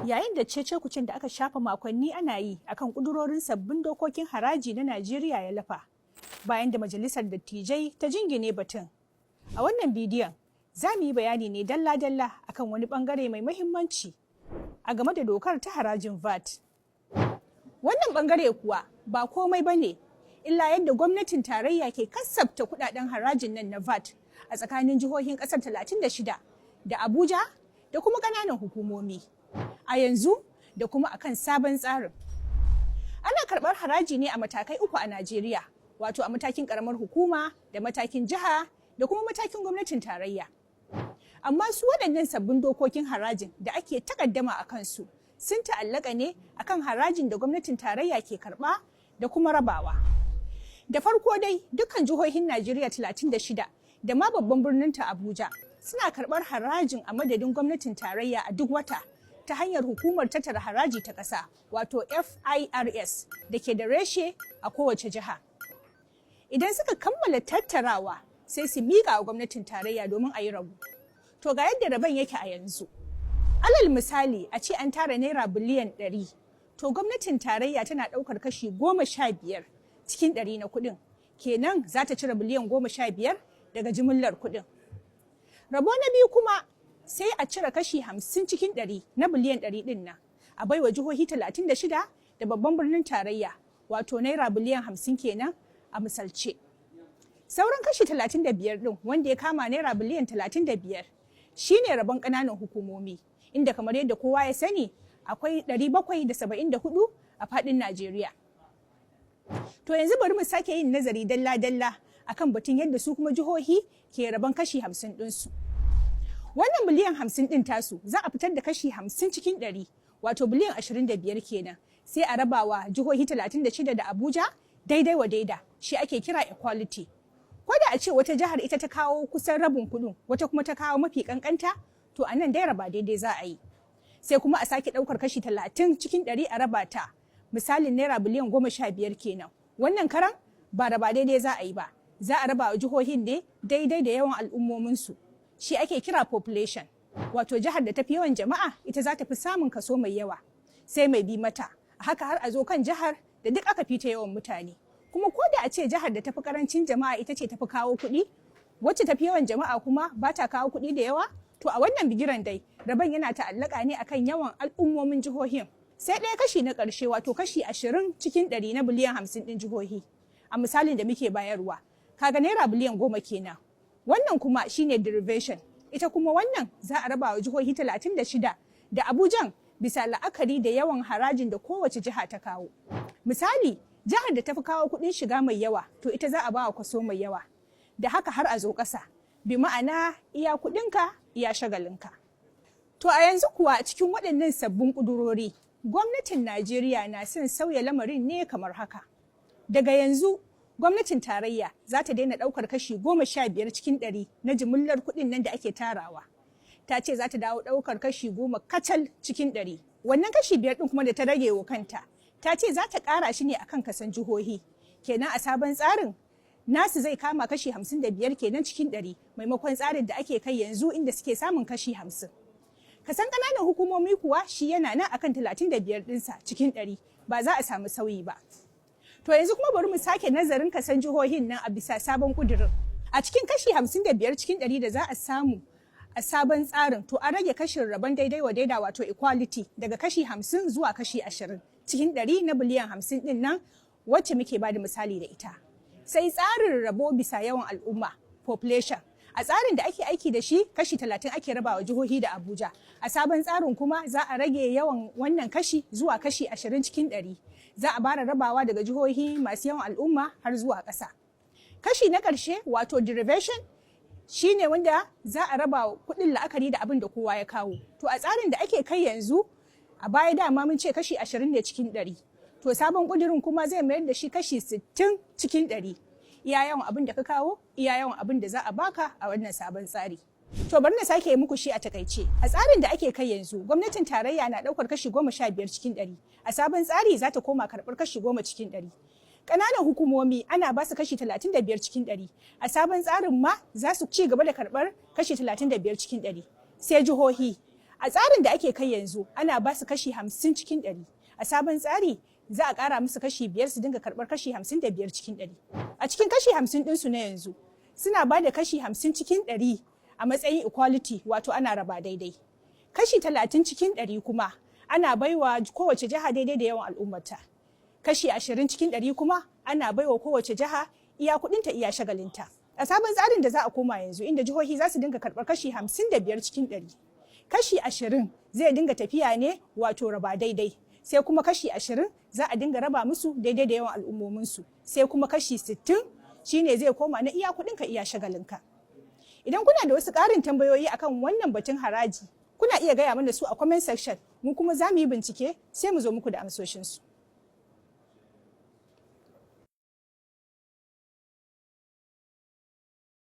Yayin da cecekucen da aka shafa makonni ana yi akan kudurorin sabbin dokokin haraji na Najeriya ya lafa, bayan da Majalisar Dattijai ta jingine batun. A wannan bidiyon, za mu yi bayani ne dalla-dalla akan wani bangare mai muhimmanci a game da dokar ta harajin VAT. Wannan bangare kuwa ba komai ba ne, illa yadda gwamnatin tarayya ke kasafta kudaden harajin nan na VAT a tsakanin jihohin ƙasar 36 da Abuja da kuma ƙananan hukumomi. A yanzu da kuma akan sabon tsarin. Ana karɓar haraji ne a matakai uku a Najeriya, wato a matakin ƙaramar hukuma da matakin jiha da kuma matakin gwamnatin tarayya. Amma su waɗannan sabbin dokokin harajin da ake takaddama a kansu sun ta'allaka ne akan harajin da gwamnatin tarayya ke karɓa da kuma rabawa. Da farko dai dukkan jihohin Najeriya 36 da ma babban birnin ta Abuja suna karɓar harajin a madadin gwamnatin tarayya a duk wata ta hanyar hukumar tattara haraji ta ƙasa, wato FIRS, da ke da reshe a kowace jiha. Idan suka kammala tattarawa sai su miƙa wa gwamnatin tarayya domin a yi rabu. To ga yadda rabon yake a yanzu. Alal misali a ce an tara naira biliyan 100, to gwamnatin tarayya tana ɗaukar kashi 15 cikin 100 na kuɗin. Kenan za ta cire biliyan 15 daga jimillar kuɗin. Rabo na biyu kuma sai a cire kashi 50 cikin 100 na biliyan 100 ɗin nan, a baiwa jihohi 36 da babban birnin tarayya, wato naira biliyan 50 kenan a misalce. Sauran kashi 35 ɗin wanda ya kama naira biliyan 35 shine rabon ƙananan hukumomi, inda kamar yadda kowa ya sani akwai 774 a faɗin Najeriya. To yanzu bari mu sake yin nazari dalla-dalla akan batun yadda su kuma jihohi ke rabon kashi 50 ɗinsu. Wannan biliyan 50 ɗin tasu za a fitar da kashi 50 cikin 100, wato biliyan 25 kenan, sai a rabawa jihohi 36 da Abuja daidai wa daida, shi ake kira equality. Ko da a ce wata jihar ita ta kawo kusan rabin kuɗin, wata kuma ta kawo mafi kankanta, to a nan dai raba daidai za a yi. Sai kuma a sake ɗaukar kashi 30 cikin 100 a raba ta, misalin naira biliyan 15 kenan. Wannan karan ba raba daidai za a yi ba, za a raba wa jihohin ne daidai da yawan al'ummominsu. Shi ake kira population, wato jihar da tafi yawan jama'a ita za ta fi samun kaso mai yawa, sai mai bi mata, a haka har a zo kan jihar da duk aka fita yawan mutane. Kuma ko da a ce jihar da tafi karancin jama'a ita ce tafi kawo kuɗi, wacce tafi yawan jama'a kuma ba ta kawo kuɗi da yawa, to a wannan bigiran dai rabon yana ta'allaka ne akan yawan al'ummomin jihohin. Sai ɗaya kashi na ƙarshe, wato kashi 20 cikin 100 na biliyan 50 ɗin jihohi. A misalin da muke bayarwa, kaga naira biliyan 10 kenan. Wannan kuma shine derivation, ita kuma wannan za a raba wa jihohi 36 da Abujan bisa la'akari da yawan harajin da kowace jiha ta kawo. Misali, jihar da ta fi kawo kuɗin shiga mai yawa, to ita za a ba wa kaso mai yawa. Da haka har a zo ƙasa, bi ma'ana iya kuɗinka iya shagalinka. To a yanzu kuwa cikin waɗannan sabbin ƙudurori, gwamnatin Najeriya na son sauya lamarin ne kamar haka. Daga yanzu, gwamnatin tarayya za ta daina ɗaukar kashi 15 cikin 100 na jimillar kuɗin nan da ake tarawa. Ta ce za ta dawo ɗaukar kashi 10 kacal cikin 100. Wannan kashi 5 ɗin kuma da ta rage wa kanta, ta ce za ta ƙara shi ne akan kasan jihohi. Kenan a sabon tsarin, nasu zai kama kashi 55 kenan cikin 100, maimakon tsarin da ake kai yanzu inda suke samun kashi 50. Kasan ƙananan hukumomi kuwa shi yana nan akan 35 ɗinsa cikin 100, ba za a samu sauyi ba. To yanzu kuma bari mu sake nazarin kasan jihohin nan a bisa sabon kudirin. A cikin kashi 55 cikin 100 da za a samu a sabon tsarin, to a rage kashin rabon daidai wa daida, wato equality, daga kashi 50 zuwa kashi 20 cikin 100 na biliyan 50 din nan wacce muke ba da misali da ita. Sai tsarin rabo bisa yawan al'umma, population. A tsarin da ake aiki da shi kashi 30 ake rabawa jihohi da Abuja. A sabon tsarin kuma za a rage yawan wannan kashi zuwa kashi 20 cikin 100. Za a bara rabawa daga jihohi masu yawan al'umma har zuwa ƙasa. Kashi na ƙarshe, wato derivation, shine wanda za a raba kuɗin la'akari da abin da kowa ya kawo. To a tsarin da ake kai yanzu, a baya dama mun ce kashi 20 ne cikin 100. To sabon ƙudurin kuma zai mayar da shi kashi 60 cikin 100. Iya yawan abin da ka kawo, iya yawan abin da za a baka a wannan sabon tsari. To bari na sake yi muku shi a takaice. A tsarin da ake kai yanzu, gwamnatin tarayya na ɗaukar kashi 15 cikin 100. A sabon tsari za ta koma karɓar kashi 10 cikin 100. Ƙananan hukumomi ana ba su kashi 35 cikin 100. A sabon tsarin ma za su ci gaba da karɓar kashi 35 cikin 100. Sai jihohi, A tsarin da ake kai yanzu ana ba su kashi 50 cikin 100. A sabon tsari za a ƙara musu kashi 5 su dinga karɓar kashi 55 cikin 100. A cikin kashi 50 ɗinsu na yanzu suna ba da kashi 50 cikin 100 a matsayin equality, wato ana raba daidai. Kashi 30 cikin 100 kuma ana baiwa kowace jiha daidai da yawan al'ummarta. Kashi 20 cikin 100 kuma ana baiwa kowace jiha iya kuɗinta iya shagalinta. A sabon tsarin da za a koma yanzu inda jihohi za su dinga karɓar kashi 55 cikin 100. Kashi 20 zai dinga tafiya ne wato raba daidai. Sai kuma kashi 20 za a dinga raba musu daidai da yawan al'ummominsu. Sai kuma kashi 60 shine zai koma na iya kuɗinka iya shagalinka. Idan kuna da wasu ƙarin tambayoyi akan wannan batun haraji, kuna iya gaya mana su a comment section, mu kuma za mu yi bincike sai mu zo muku da amsoshinsu.